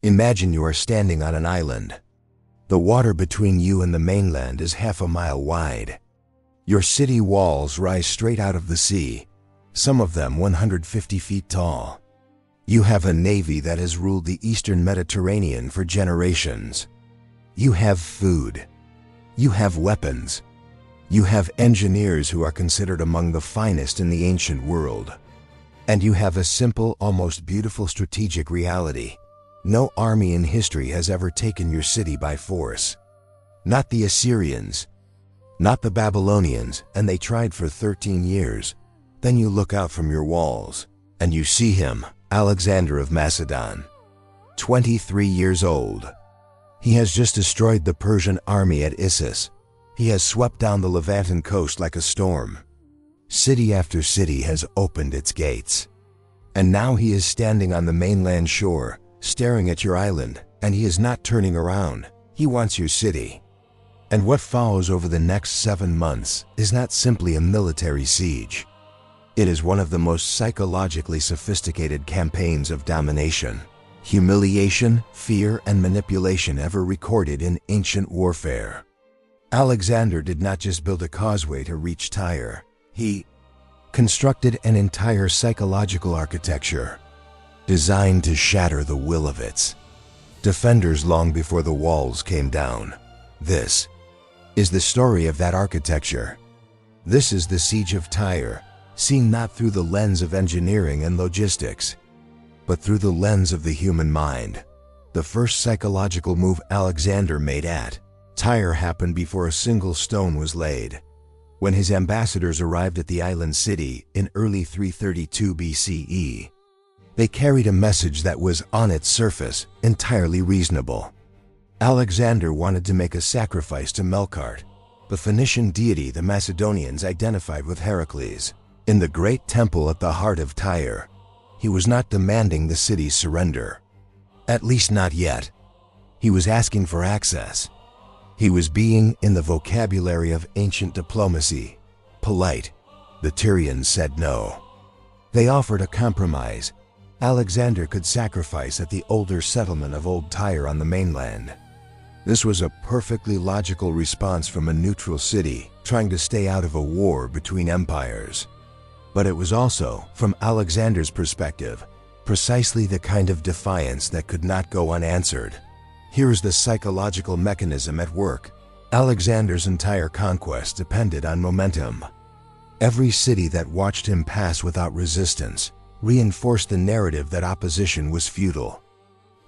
Imagine you are standing on an island. The water between you and the mainland is half a mile wide. Your city walls rise straight out of the sea, some of them 150 feet tall. You have a navy that has ruled the eastern Mediterranean for generations. You have food. You have weapons. You have engineers who are considered among the finest in the ancient world. And you have a simple, almost beautiful strategic reality. No army in history has ever taken your city by force. Not the Assyrians, not the Babylonians, and they tried for 13 years. Then you look out from your walls, and you see him, Alexander of Macedon, 23 years old. He has just destroyed the Persian army at Issus. He has swept down the Levantan coast like a storm. City after city has opened its gates. And now he is standing on the mainland shore, staring at your island, and he is not turning around. He wants your city. And what follows over the next 7 months is not simply a military siege. It is one of the most psychologically sophisticated campaigns of domination, humiliation, fear, and manipulation ever recorded in ancient warfare. Alexander did not just build a causeway to reach Tyre. He constructed an entire psychological architecture designed to shatter the will of its defenders long before the walls came down. This is the story of that architecture. This is the siege of Tyre, seen not through the lens of engineering and logistics, but through the lens of the human mind. The first psychological move Alexander made at Tyre happened before a single stone was laid. When his ambassadors arrived at the island city in early 332 BCE, they carried a message that was, on its surface, entirely reasonable. Alexander wanted to make a sacrifice to Melkart, the Phoenician deity the Macedonians identified with Heracles. In the great temple at the heart of Tyre, he was not demanding the city's surrender. At least not yet. He was asking for access. He was being, in the vocabulary of ancient diplomacy, polite. The Tyrians said no. They offered a compromise. Alexander could sacrifice at the older settlement of Old Tyre on the mainland. This was a perfectly logical response from a neutral city trying to stay out of a war between empires. But it was also, from Alexander's perspective, precisely the kind of defiance that could not go unanswered. Here's the psychological mechanism at work. Alexander's entire conquest depended on momentum. Every city that watched him pass without resistance reinforced the narrative that opposition was futile.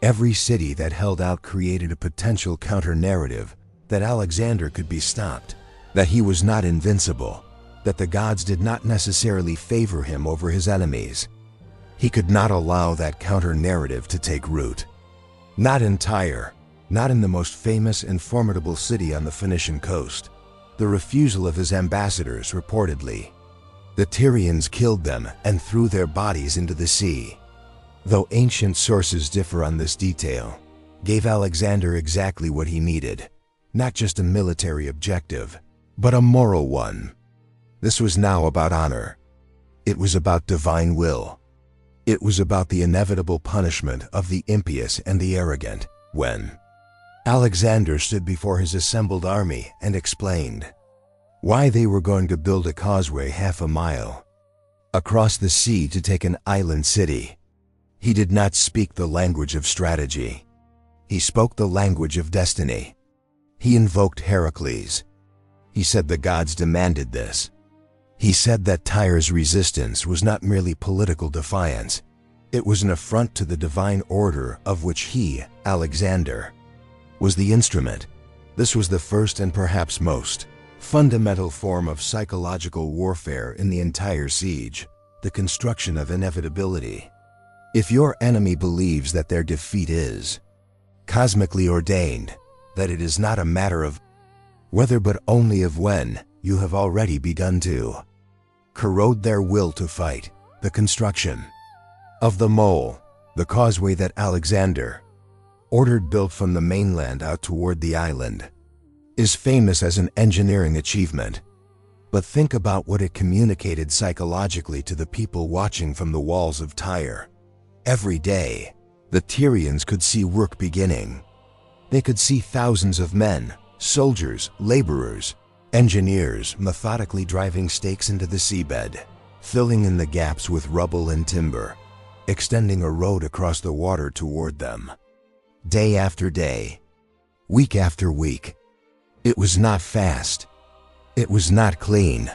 Every city that held out created a potential counter-narrative that Alexander could be stopped, that he was not invincible, that the gods did not necessarily favor him over his enemies. He could not allow that counter-narrative to take root. Not in Tyre, not in the most famous and formidable city on the Phoenician coast. The refusal of his ambassadors, reportedly. The Tyrians killed them and threw their bodies into the sea. Though ancient sources differ on this detail, gave Alexander exactly what he needed. Not just a military objective, but a moral one. This was now about honor. It was about divine will. It was about the inevitable punishment of the impious and the arrogant. When Alexander stood before his assembled army and explained why they were going to build a causeway half a mile across the sea to take an island city, he did not speak the language of strategy. He spoke the language of destiny. He invoked Heracles. He said the gods demanded this. He said that Tyre's resistance was not merely political defiance. It was an affront to the divine order of which he, Alexander, was the instrument. This was the first and perhaps most fundamental form of psychological warfare in the entire siege, the construction of inevitability. If your enemy believes that their defeat is cosmically ordained, that it is not a matter of whether but only of when, you have already begun to corrode their will to fight. The construction of the mole, the causeway that Alexander ordered built from the mainland out toward the island, is famous as an engineering achievement. But think about what it communicated psychologically to the people watching from the walls of Tyre. Every day, The Tyrians could see work beginning. They could see thousands of men, soldiers, laborers, engineers methodically driving stakes into the seabed, filling in the gaps with rubble and timber, extending a road across the water toward them. Day after day, week after week. It was not fast. It was not clean.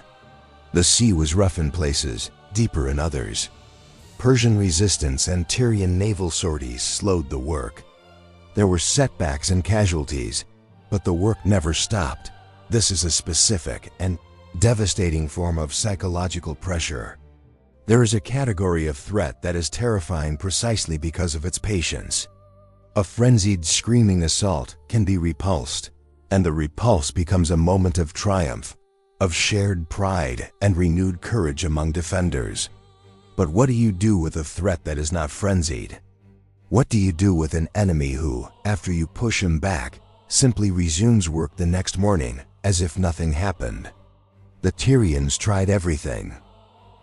The sea was rough in places, deeper in others. Persian resistance and Tyrian naval sorties slowed the work. There were setbacks and casualties, but the work never stopped. This is a specific and devastating form of psychological pressure. There is a category of threat that is terrifying precisely because of its patience. A frenzied, screaming assault can be repulsed, and the repulse becomes a moment of triumph, of shared pride and renewed courage among defenders. But what do you do with a threat that is not frenzied? What do you do with an enemy who, after you push him back, simply resumes work the next morning as if nothing happened? The Tyrians tried everything.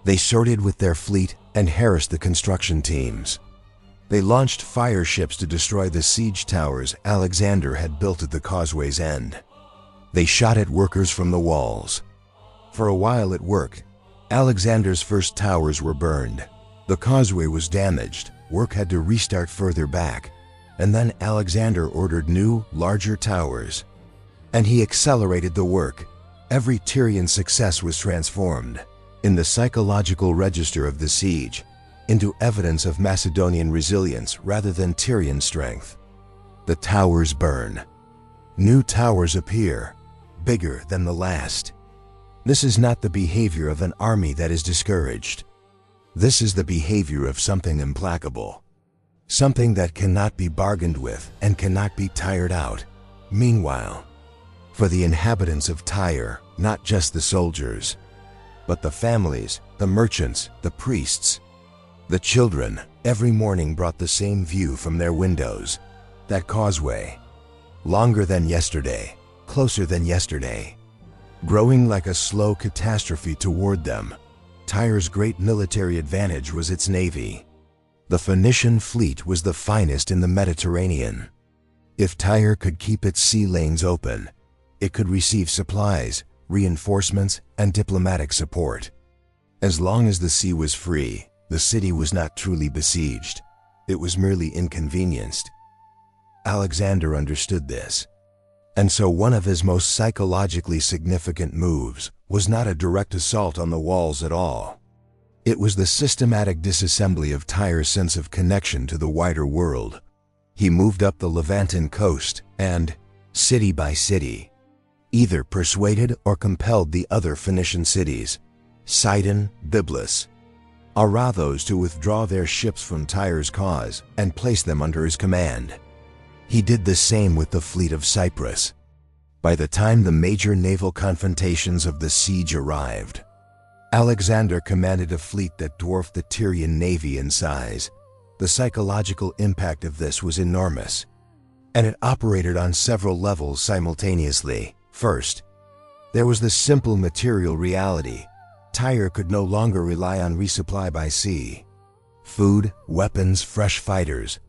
They sorted with their fleet and harassed the construction teams. They launched fire ships to destroy the siege towers Alexander had built at the causeway's end. They shot at workers from the walls. For a while it worked. Alexander's first towers were burned. The causeway was damaged. Work had to restart further back. And then Alexander ordered new, larger towers. And he accelerated the work. Every Tyrian success was transformed, in the psychological register of the siege, into evidence of Macedonian resilience rather than Tyrian strength. The towers burn. New towers appear, bigger than the last. This is not the behavior of an army that is discouraged. This is the behavior of something implacable, something that cannot be bargained with and cannot be tired out. Meanwhile, for the inhabitants of Tyre, not just the soldiers, but the families, the merchants, the priests, the children, every morning brought the same view from their windows. That causeway, longer than yesterday, closer than yesterday, growing like a slow catastrophe toward them. Tyre's great military advantage was its navy. The Phoenician fleet was the finest in the Mediterranean. If Tyre could keep its sea lanes open, it could receive supplies, reinforcements, and diplomatic support. As long as the sea was free, the city was not truly besieged. It was merely inconvenienced. Alexander understood this. And so one of his most psychologically significant moves was not a direct assault on the walls at all. It was the systematic disassembly of Tyre's sense of connection to the wider world. He moved up the Levanten coast and, city by city, either persuaded or compelled the other Phoenician cities, Sidon, Byblus, Arathos, to withdraw their ships from Tyre's cause and place them under his command. He did the same with the fleet of Cyprus. By the time the major naval confrontations of the siege arrived, Alexander commanded a fleet that dwarfed the Tyrian navy in size. The psychological impact of this was enormous, and it operated on several levels simultaneously. First, there was the simple material reality. Tyre could no longer rely on resupply by sea. Food, weapons, fresh fighters,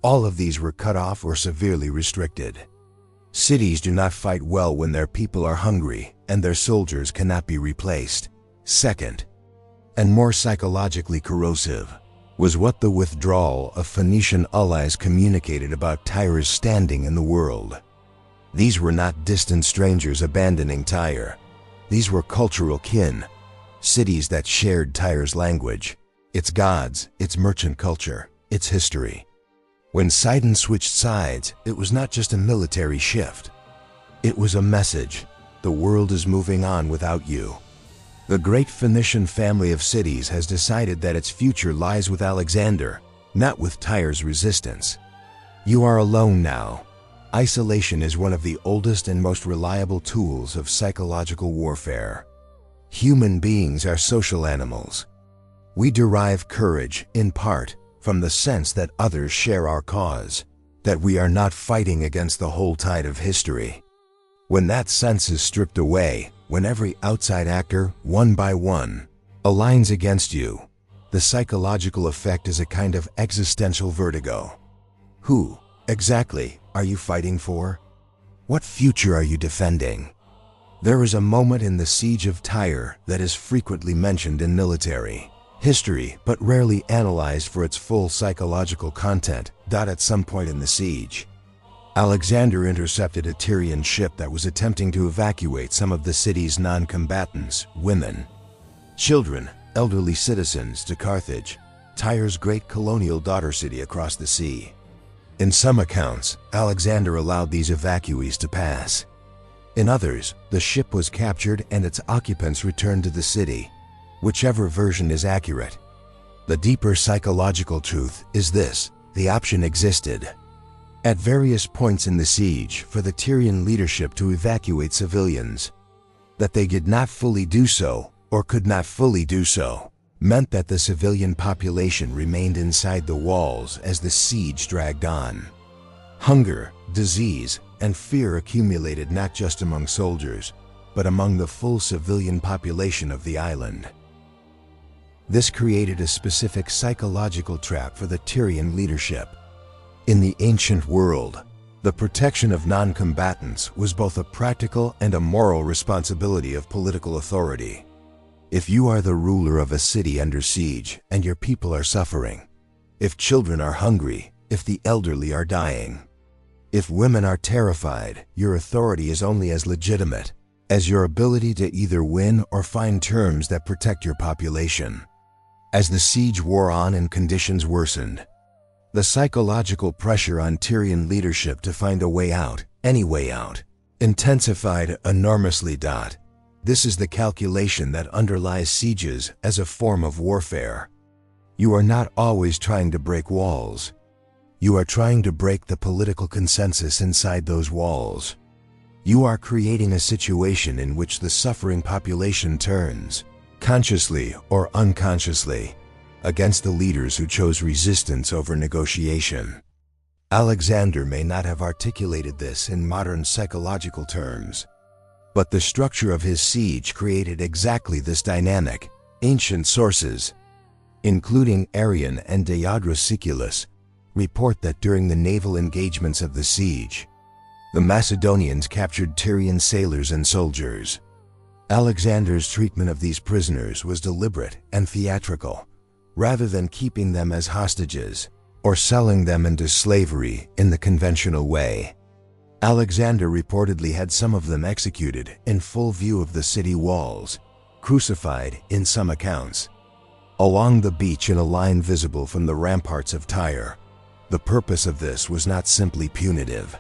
all of these were cut off or severely restricted. Cities do not fight well when their people are hungry and their soldiers cannot be replaced. Second, and more psychologically corrosive, was what the withdrawal of Phoenician allies communicated about Tyre's standing in the world. These were not distant strangers abandoning Tyre. These were cultural kin, cities that shared Tyre's language, its gods, its merchant culture, its history. When Sidon switched sides, it was not just a military shift. It was a message. The world is moving on without you. The great Phoenician family of cities has decided that its future lies with Alexander, not with Tyre's resistance. You are alone now. Isolation is one of the oldest and most reliable tools of psychological warfare. Human beings are social animals. We derive courage, in part, from the sense that others share our cause, that we are not fighting against the whole tide of history. When that sense is stripped away, when every outside actor, one by one, aligns against you, the psychological effect is a kind of existential vertigo. Who, exactly, are you fighting for? What future are you defending? There is a moment in the siege of Tyre that is frequently mentioned in military history, but rarely analyzed for its full psychological content. At some point in the siege, Alexander intercepted a Tyrian ship that was attempting to evacuate some of the city's non-combatants, women, children, elderly citizens, to Carthage, Tyre's great colonial daughter city across the sea. In some accounts, Alexander allowed these evacuees to pass. In others, the ship was captured and its occupants returned to the city. Whichever version is accurate. The deeper psychological truth is this: the option existed at various points in the siege for the Tyrian leadership to evacuate civilians. That they did not fully do so, or could not fully do so, meant that the civilian population remained inside the walls as the siege dragged on. Hunger, disease, and fear accumulated not just among soldiers, but among the full civilian population of the island. This created a specific psychological trap for the Tyrian leadership. In the ancient world, the protection of non-combatants was both a practical and a moral responsibility of political authority. If you are the ruler of a city under siege and your people are suffering, if children are hungry, if the elderly are dying, if women are terrified, your authority is only as legitimate as your ability to either win or find terms that protect your population. As the siege wore on and conditions worsened, the psychological pressure on Tyrian leadership to find a way out, any way out, intensified enormously. This is the calculation that underlies sieges as a form of warfare. You are not always trying to break walls. You are trying to break the political consensus inside those walls. You are creating a situation in which the suffering population turns, consciously or unconsciously, against the leaders who chose resistance over negotiation. Alexander may not have articulated this in modern psychological terms, but the structure of his siege created exactly this dynamic. Ancient sources, including Arrian and Diodorus Siculus, report that during the naval engagements of the siege, the Macedonians captured Tyrian sailors and soldiers. Alexander's treatment of these prisoners was deliberate and theatrical, rather than keeping them as hostages or selling them into slavery in the conventional way. Alexander reportedly had some of them executed in full view of the city walls, crucified in some accounts, along the beach in a line visible from the ramparts of Tyre. The purpose of this was not simply punitive.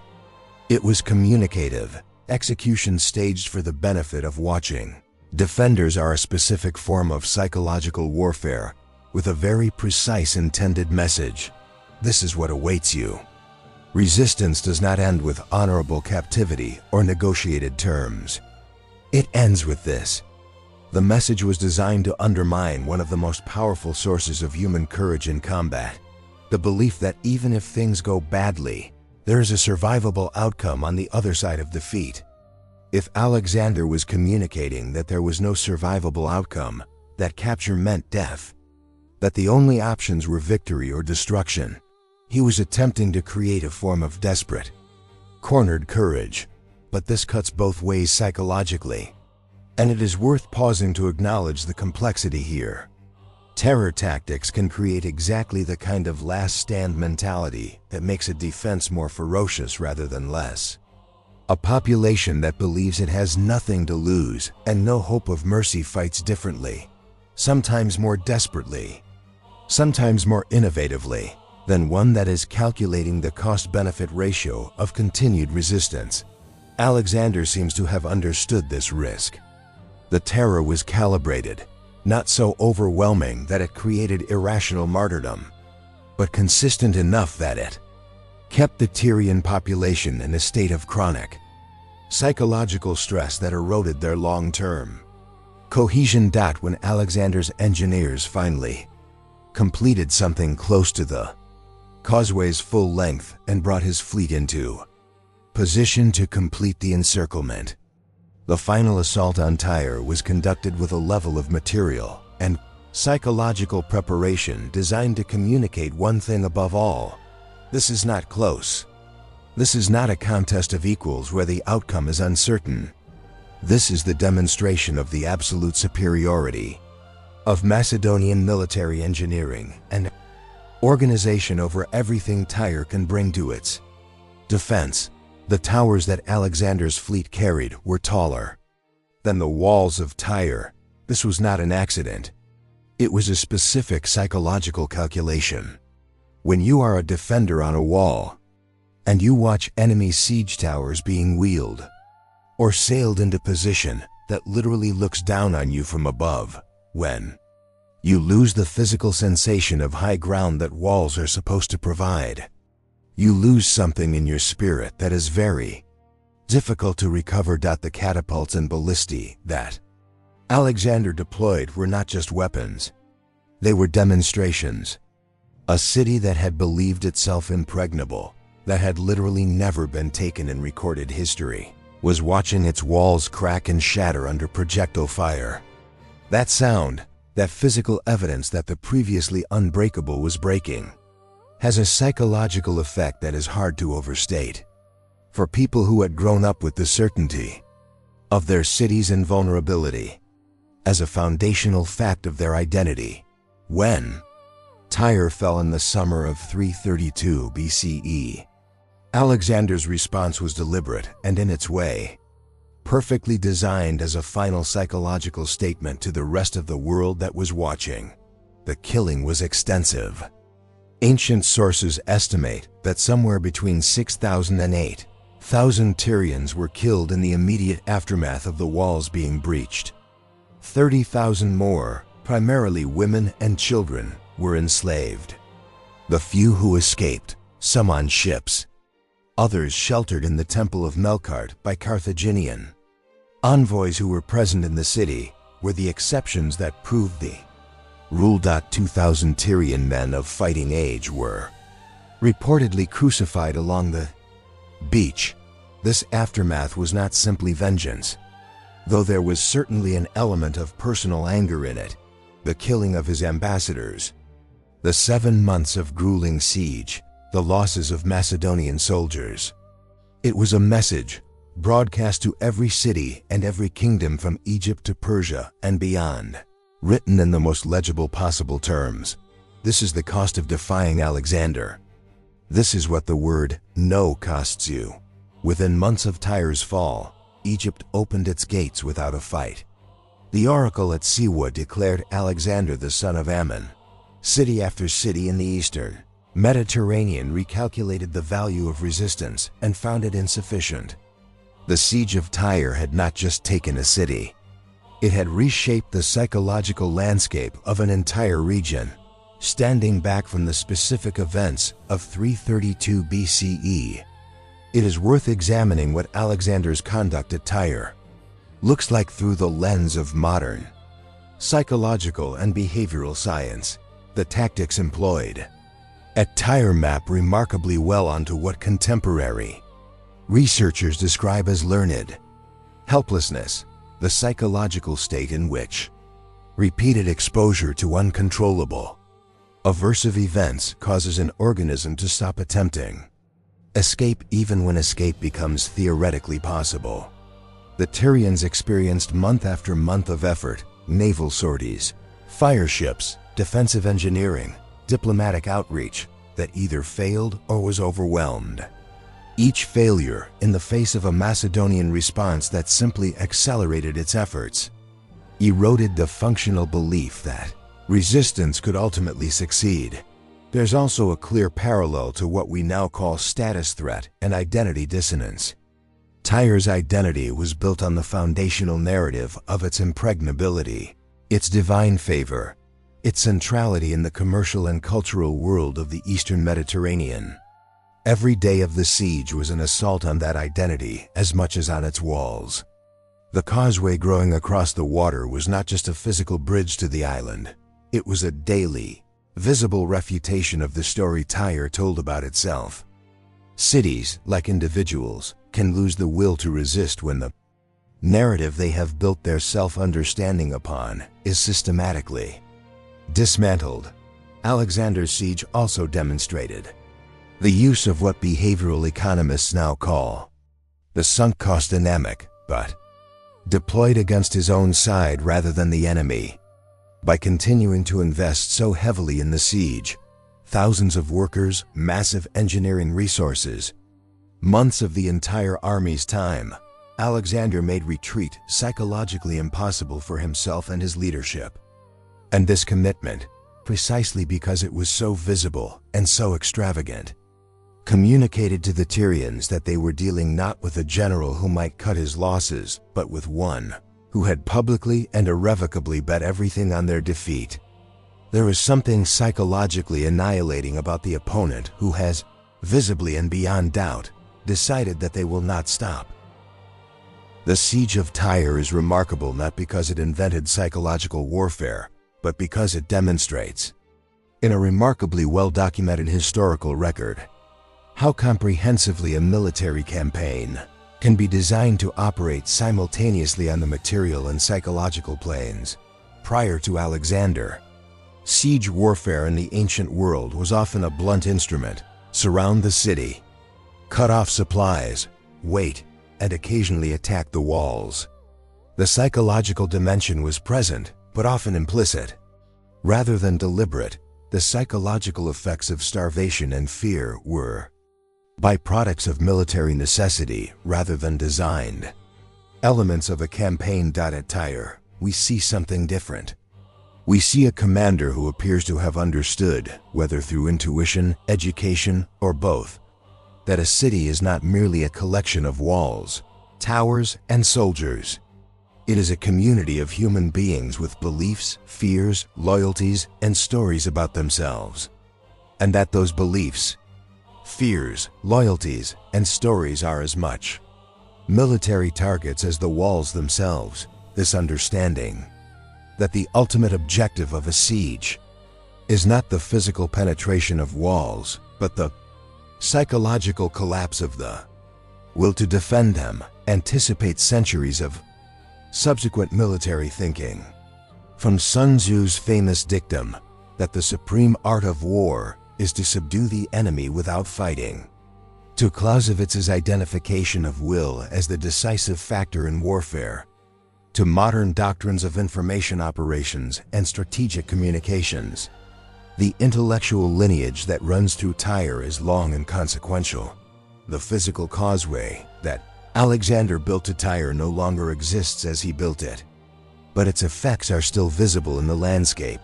It was communicative. Execution staged for the benefit of watching. Defenders are a specific form of psychological warfare with a very precise intended message. This is what awaits you. Resistance does not end with honorable captivity or negotiated terms. It ends with this. The message was designed to undermine one of the most powerful sources of human courage in combat: the belief that even if things go badly, there is a survivable outcome on the other side of defeat. If Alexander was communicating that there was no survivable outcome, that capture meant death, that the only options were victory or destruction, he was attempting to create a form of desperate, cornered courage. But this cuts both ways psychologically, and it is worth pausing to acknowledge the complexity here. Terror tactics can create exactly the kind of last stand mentality that makes a defense more ferocious rather than less. A population that believes it has nothing to lose and no hope of mercy fights differently, sometimes more desperately, sometimes more innovatively, than one that is calculating the cost-benefit ratio of continued resistance. Alexander seems to have understood this risk. The terror was calibrated, not so overwhelming that it created irrational martyrdom, but consistent enough that it kept the Tyrian population in a state of chronic psychological stress that eroded their long-term cohesion. When Alexander's engineers finally completed something close to the causeway's full length and brought his fleet into position to complete the encirclement, the final assault on Tyre was conducted with a level of material and psychological preparation designed to communicate one thing above all: This is not close. This is not a contest of equals where the outcome is uncertain. This is the demonstration of the absolute superiority of Macedonian military engineering and organization over everything Tyre can bring to its defense. The towers that Alexander's fleet carried were taller than the walls of Tyre. This was not an accident. It was a specific psychological calculation. When you are a defender on a wall, and you watch enemy siege towers being wheeled or sailed into position that literally looks down on you from above, when you lose the physical sensation of high ground that walls are supposed to provide, you lose something in your spirit that is very difficult to recover. The catapults and ballistae that Alexander deployed were not just weapons, they were demonstrations. A city that had believed itself impregnable, that had literally never been taken in recorded history, was watching its walls crack and shatter under projectile fire. That sound, that physical evidence that the previously unbreakable was breaking, has a psychological effect that is hard to overstate. For people who had grown up with the certainty of their city's invulnerability as a foundational fact of their identity, when Tyre fell in the summer of 332 BCE, Alexander's response was deliberate and in its way, perfectly designed as a final psychological statement to the rest of the world that was watching. The killing was extensive. Ancient sources estimate that somewhere between 6,000 and 8,000 Tyrians were killed in the immediate aftermath of the walls being breached. 30,000 more, primarily women and children, were enslaved. The few who escaped, some on ships, others sheltered in the Temple of Melkart by Carthaginian envoys who were present in the city, were the exceptions that proved the rule. 2,000 Tyrian men of fighting age were reportedly crucified along the beach. This aftermath was not simply vengeance, though there was certainly an element of personal anger in it. The killing of his ambassadors, the 7 months of grueling siege, the losses of Macedonian soldiers. It was a message broadcast to every city and every kingdom from Egypt to Persia and beyond, written in the most legible possible terms. This is the cost of defying Alexander. This is what the word no costs you. Within months of Tyre's fall, Egypt opened its gates without a fight. The oracle at Siwa declared Alexander the son of Ammon. City after city in the eastern Mediterranean recalculated the value of resistance and found it insufficient. The siege of Tyre had not just taken a city. It had reshaped the psychological landscape of an entire region. Standing back from the specific events of 332 BCE, it is worth examining what Alexander's conduct at Tyre looks like through the lens of modern psychological and behavioral science. The tactics employed at Tyre map remarkably well onto what contemporary researchers describe as learned helplessness, the psychological state in which repeated exposure to uncontrollable, aversive events causes an organism to stop attempting escape even when escape becomes theoretically possible. The Tyrians experienced month after month of effort, naval sorties, fire ships, defensive engineering, diplomatic outreach, that either failed or was overwhelmed. Each failure in the face of a Macedonian response that simply accelerated its efforts, eroded the functional belief that resistance could ultimately succeed. There's also a clear parallel to what we now call status threat and identity dissonance. Tyre's identity was built on the foundational narrative of its impregnability, its divine favor, its centrality in the commercial and cultural world of the Eastern Mediterranean. Every day of the siege was an assault on that identity as much as on its walls. The causeway growing across the water was not just a physical bridge to the island. It was a daily, visible refutation of the story Tyre told about itself. Cities, like individuals, can lose the will to resist when the narrative they have built their self-understanding upon is systematically dismantled. Alexander's siege also demonstrated The use of what behavioral economists now call the sunk cost dynamic, but deployed against his own side rather than the enemy. By continuing to invest so heavily in the siege, thousands of workers, massive engineering resources, months of the entire army's time, Alexander made retreat psychologically impossible for himself and his leadership. And this commitment, precisely because it was so visible and so extravagant, communicated to the Tyrians that they were dealing not with a general who might cut his losses, but with one who had publicly and irrevocably bet everything on their defeat. There is something psychologically annihilating about the opponent who has, visibly and beyond doubt, decided that they will not stop. The siege of Tyre is remarkable not because it invented psychological warfare, but because it demonstrates, in a remarkably well-documented historical record, how comprehensively a military campaign can be designed to operate simultaneously on the material and psychological planes. Prior to Alexander, siege warfare in the ancient world was often a blunt instrument: surround the city, cut off supplies, wait, and occasionally attack the walls. The psychological dimension was present, but often implicit. Rather than deliberate, the psychological effects of starvation and fear were byproducts of military necessity rather than designed. Elements of a campaign. At Tyre, we see something different. We see a commander who appears to have understood, whether through intuition, education, or both, that a city is not merely a collection of walls, towers, and soldiers. It is a community of human beings with beliefs, fears, loyalties, and stories about themselves. And that those beliefs, fears, loyalties, and stories are as much military targets as the walls themselves. This understanding that the ultimate objective of a siege is not the physical penetration of walls, but the psychological collapse of the will to defend them, anticipates centuries of subsequent military thinking. From Sun Tzu's famous dictum that the supreme art of war is to subdue the enemy without fighting, to Clausewitz's identification of will as the decisive factor in warfare, to modern doctrines of information operations and strategic communications, the intellectual lineage that runs through Tyre is long and consequential. The physical causeway that Alexander built to Tyre no longer exists as he built it, but its effects are still visible in the landscape.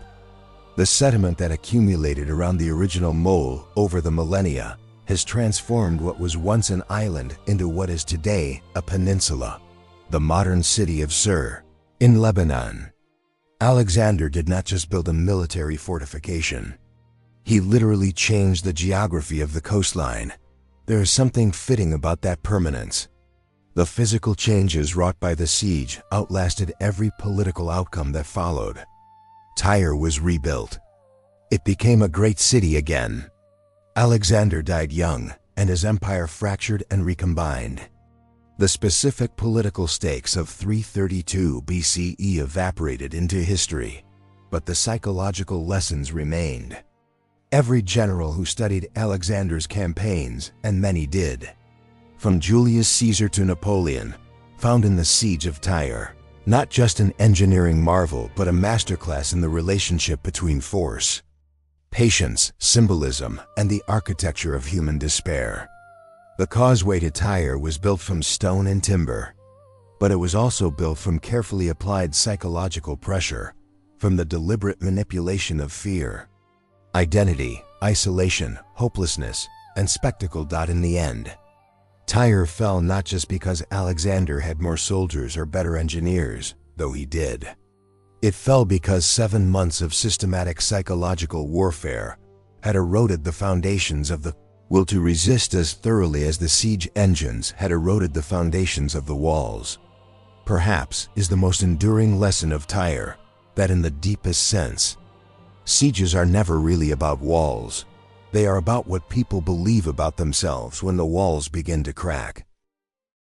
The sediment that accumulated around the original mole over the millennia has transformed what was once an island into what is today a peninsula, the modern city of Sur, in Lebanon. Alexander did not just build a military fortification. He literally changed the geography of the coastline. There is something fitting about that permanence. The physical changes wrought by the siege outlasted every political outcome that followed. Tyre was rebuilt. It became a great city again. Alexander died young, and his empire fractured and recombined. The specific political stakes of 332 BCE evaporated into history, but the psychological lessons remained. Every general who studied Alexander's campaigns, and many did, from Julius Caesar to Napoleon, found in the siege of Tyre not just an engineering marvel but a masterclass in the relationship between force, patience, symbolism, and the architecture of human despair. The causeway to Tyre was built from stone and timber, but it was also built from carefully applied psychological pressure, from the deliberate manipulation of fear, identity, isolation, hopelessness, and spectacle. In the end, Tyre fell not just because Alexander had more soldiers or better engineers, though he did. It fell because 7 months of systematic psychological warfare had eroded the foundations of the will to resist as thoroughly as the siege engines had eroded the foundations of the walls. Perhaps is the most enduring lesson of Tyre that in the deepest sense, sieges are never really about walls. They are about what people believe about themselves when the walls begin to crack.